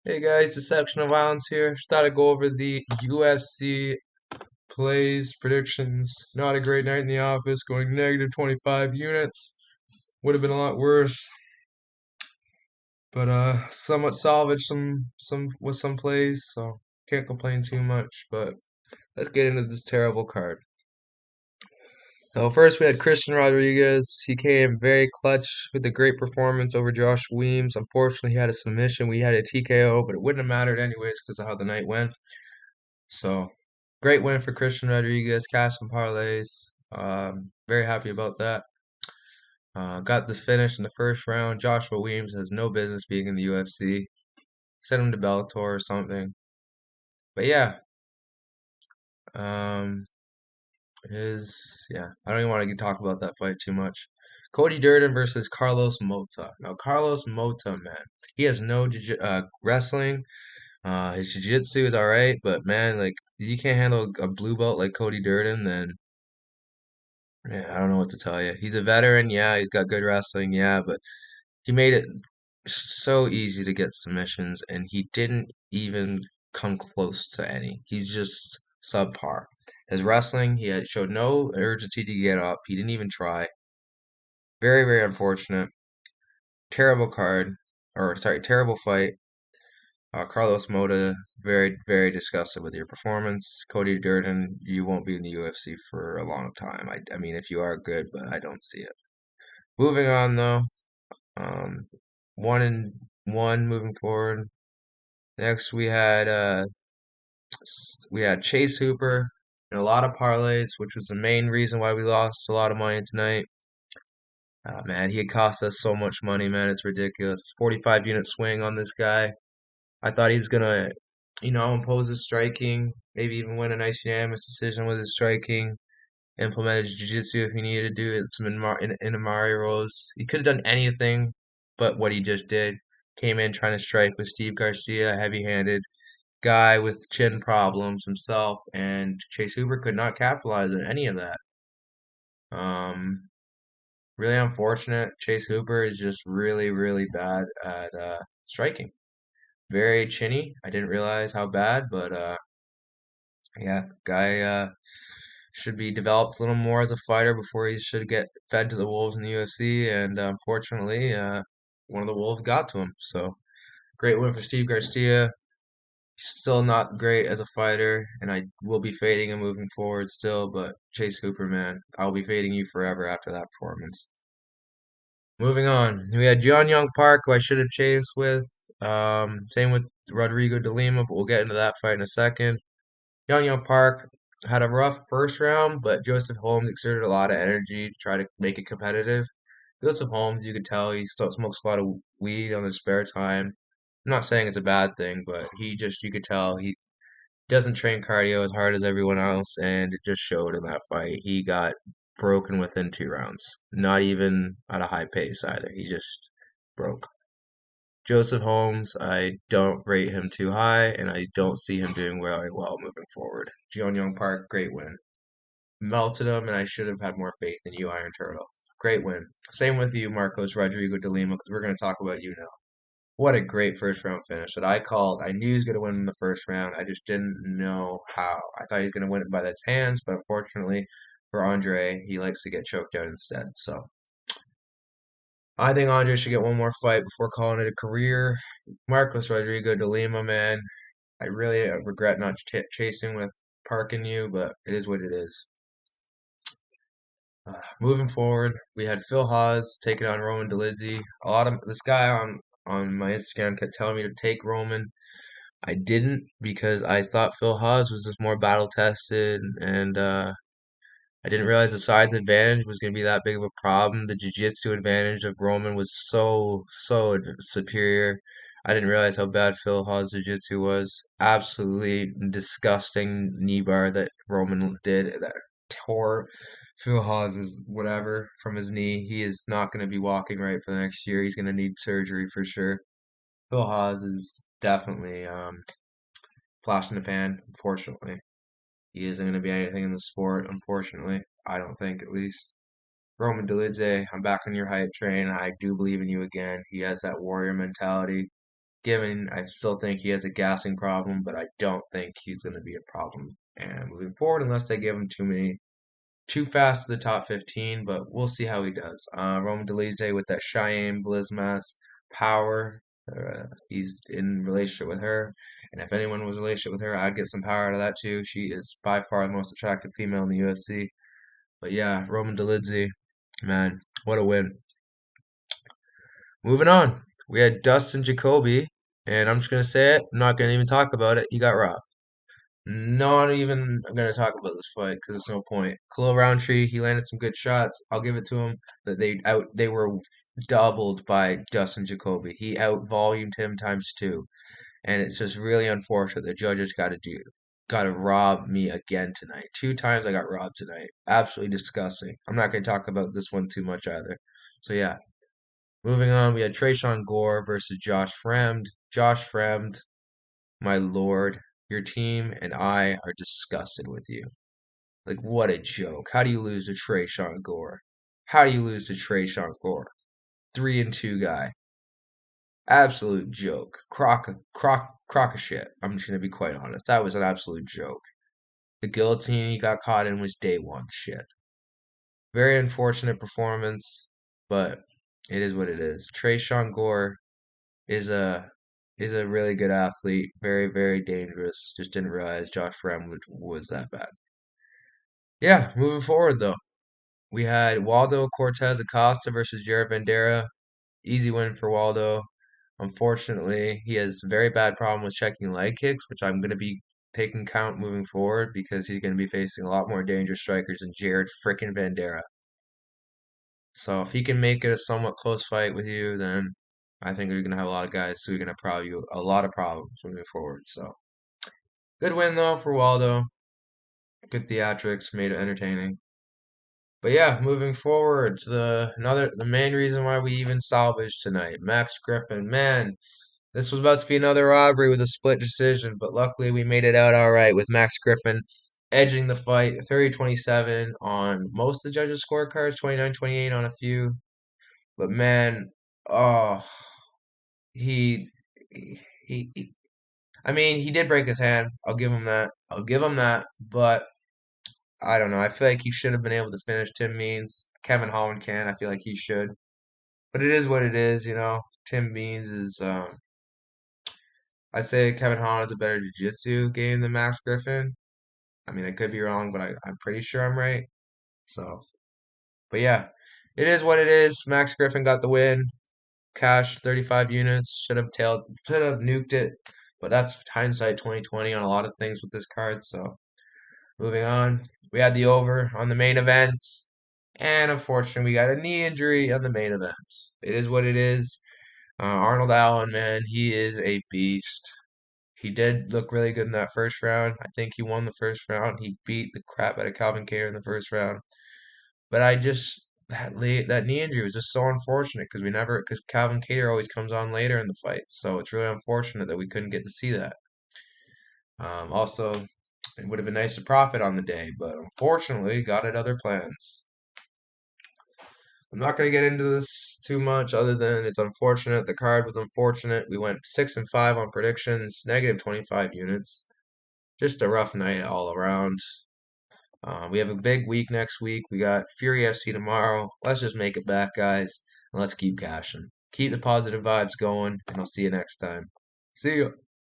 Hey guys, Deception of Violence here. Just thought I'd go over the UFC plays, predictions. Not a great night in the office, going negative 25 units. Would have been a lot worse, but somewhat salvaged some with some plays, so can't complain too much. But let's get into this terrible card. So first we had Christian Rodriguez. He came very clutch with a great performance over Josh Weems. Unfortunately, he had a submission. We had a TKO, but it wouldn't have mattered anyways because of how the night went. So great win for Christian Rodriguez, cash and parlays. Very happy about that. Got the finish in the first round. Joshua Weems has no business being in the UFC. Send him to Bellator or something. But yeah, um, I don't even want to talk about that fight too much. Cody Durden versus Carlos Mota. Now Carlos Mota, man, he has no wrestling. His jiu-jitsu is all right, but man, like you can't handle a blue belt like Cody Durden, then yeah, I don't know what to tell you. He's a veteran, yeah. He's got good wrestling, yeah, but he made it so easy to get submissions, and he didn't even come close to any. He's just subpar. His wrestling, he had showed no urgency to get up. He didn't even try. Very, very unfortunate. Terrible card, or sorry, terrible fight. Carlos Mota, very, very disgusted with your performance. Cody Durden, you won't be in the UFC for a long time. I mean, if you are good, but I don't see it. Moving on though, um, 1-1 moving forward. Next we had Chase Hooper and a lot of parlays, which was the main reason why we lost a lot of money tonight. Man, he had cost us so much money, man. It's ridiculous. 45 unit swing on this guy. I thought he was gonna, impose his striking, maybe even win a nice unanimous decision with his striking. Implemented jiu-jitsu if he needed to do it. Some Inamari rolls. He could have done anything but what he just did. Came in trying to strike with Steve Garcia, heavy-handed guy with chin problems himself, and Chase Hooper could not capitalize on any of that. Um, really unfortunate. Chase Hooper is just really, really bad at striking. Very chinny. I didn't realize how bad, but yeah, guy should be developed a little more as a fighter before he should get fed to the wolves in the UFC. And unfortunately, one of the wolves got to him. So great win for Steve Garcia. Still not great as a fighter, and I will be fading him moving forward still. But Chase Hooper, man, I'll be fading you forever after that performance. Moving on, we had John Young Park, who I should have chased with. Same with Rodrigo de Lima, but we'll get into that fight in a second. Young Park had a rough first round, but Joseph Holmes exerted a lot of energy to try to make it competitive. Joseph Holmes, you could tell he still smokes a lot of weed on his spare time. I'm not saying it's a bad thing, but you could tell he doesn't train cardio as hard as everyone else, and it just showed in that fight. He got broken within 2 rounds. Not even at a high pace either. He just broke. Joseph Holmes, I don't rate him too high, and I don't see him doing very well moving forward. Jeon Young Park, great win. Melted him, and I should have had more faith in you, Iron Turtle. Great win. Same with you, Marcos Rodrigo de Lima, because we're going to talk about you now. What a great first round finish that I called. I knew he was going to win in the first round. I just didn't know how. I thought he was going to win it by his hands, but unfortunately for Andre, he likes to get choked out instead. So I think Andre should get one more fight before calling it a career. Marcos Rodrigo de Lima, man, I really regret not chasing with Park and you, but it is what it is. Moving forward, we had Phil Hawes taking on Roman Dolidze. A lot of this guy on my Instagram kept telling me to take Roman. I didn't because I thought Phil Hawes was just more battle tested, and I didn't realize the size advantage was going to be that big of a problem. The jiu-jitsu advantage of Roman was so superior. I didn't realize how bad Phil Hawes' jiu-jitsu was. Absolutely disgusting knee bar that Roman did that tore Phil Hawes' whatever from his knee. He is not going to be walking right for the next year. He's going to need surgery for sure. Phil Hawes is definitely flash in the pan, unfortunately. He isn't going to be anything in the sport, unfortunately. I don't think, at least. Roman Dolidze, I'm back on your hype train. I do believe in you again. He has that warrior mentality. Given I still think he has a gassing problem, but I don't think he's going to be a problem. And moving forward, unless they give him too fast to the top 15, but we'll see how he does. Roman Dolidze with that Cheyenne Blizmas power. He's in relationship with her, and if anyone was in relationship with her, I'd get some power out of that too. She is by far the most attractive female in the UFC. But yeah, Roman Dolidze, man, what a win. Moving on, we had Dustin Jacoby, and I'm just gonna say it. I'm not gonna even talk about it. He got robbed. Not even gonna talk about this fight because there's no point. Khalil Roundtree, he landed some good shots. I'll give it to him. But they were doubled by Dustin Jacoby. He out volumed him times two, and it's just really unfortunate the judges got to rob me again tonight. Two times I got robbed tonight. Absolutely disgusting. I'm not gonna talk about this one too much either. So yeah, moving on, we had Trayshawn Gore versus Josh Fremd. Josh Fremd, my lord, your team and I are disgusted with you. Like, what a joke. How do you lose to Trayshawn Gore? How do you lose to Trayshawn Gore? 3-2 guy. Absolute joke. Crock of shit. I'm just gonna be quite honest. That was an absolute joke. The guillotine he got caught in was day one shit. Very unfortunate performance, but it is what it is. Trayshawn Gore is a really good athlete, very, very dangerous. Just didn't realize Josh Fremd was that bad. Yeah, moving forward though. We had Waldo Cortez Acosta versus Jared Bandera. Easy win for Waldo. Unfortunately, he has a very bad problem with checking leg kicks, which I'm going to be taking count moving forward because he's going to be facing a lot more dangerous strikers than Jared frickin' Bandera. So if he can make it a somewhat close fight with you, then I think you're going to have a lot of guys who are going to have you a lot of problems moving forward. So good win though for Waldo. Good theatrics, made it entertaining. But yeah, moving forward, the main reason why we even salvaged tonight, Max Griffin. Man, this was about to be another robbery with a split decision, but luckily we made it out all right with Max Griffin edging the fight 30-27 on most of the judges' scorecards, 29-28 on a few. But man, oh, he, he I mean, he did break his hand. I'll give him that. I'll give him that, but I don't know. I feel like he should have been able to finish Tim Means. Kevin Holland can. I feel like he should. But it is what it is, you know. Tim Means is I say Kevin Holland is a better jiu-jitsu game than Max Griffin. I mean, I could be wrong, but I'm pretty sure I'm right. So, but yeah, it is what it is. Max Griffin got the win. Cash 35 units. Should have nuked it. But that's hindsight 2020 on a lot of things with this card. So, moving on. We had the over on the main event. And unfortunately, we got a knee injury on the main event. It is what it is. Arnold Allen, man, he is a beast. He did look really good in that first round. I think he won the first round. He beat the crap out of Calvin Kattar in the first round. But that knee injury was just so unfortunate because Calvin Kattar always comes on later in the fight. So it's really unfortunate that we couldn't get to see that. Also, it would have been nice to profit on the day, but unfortunately, got at other plans. I'm not going to get into this too much other than it's unfortunate. The card was unfortunate. We went 6-5 on predictions, negative 25 units. Just a rough night all around. We have a big week next week. We got Fury FC tomorrow. Let's just make it back, guys, and let's keep cashing. Keep the positive vibes going, and I'll see you next time. See ya.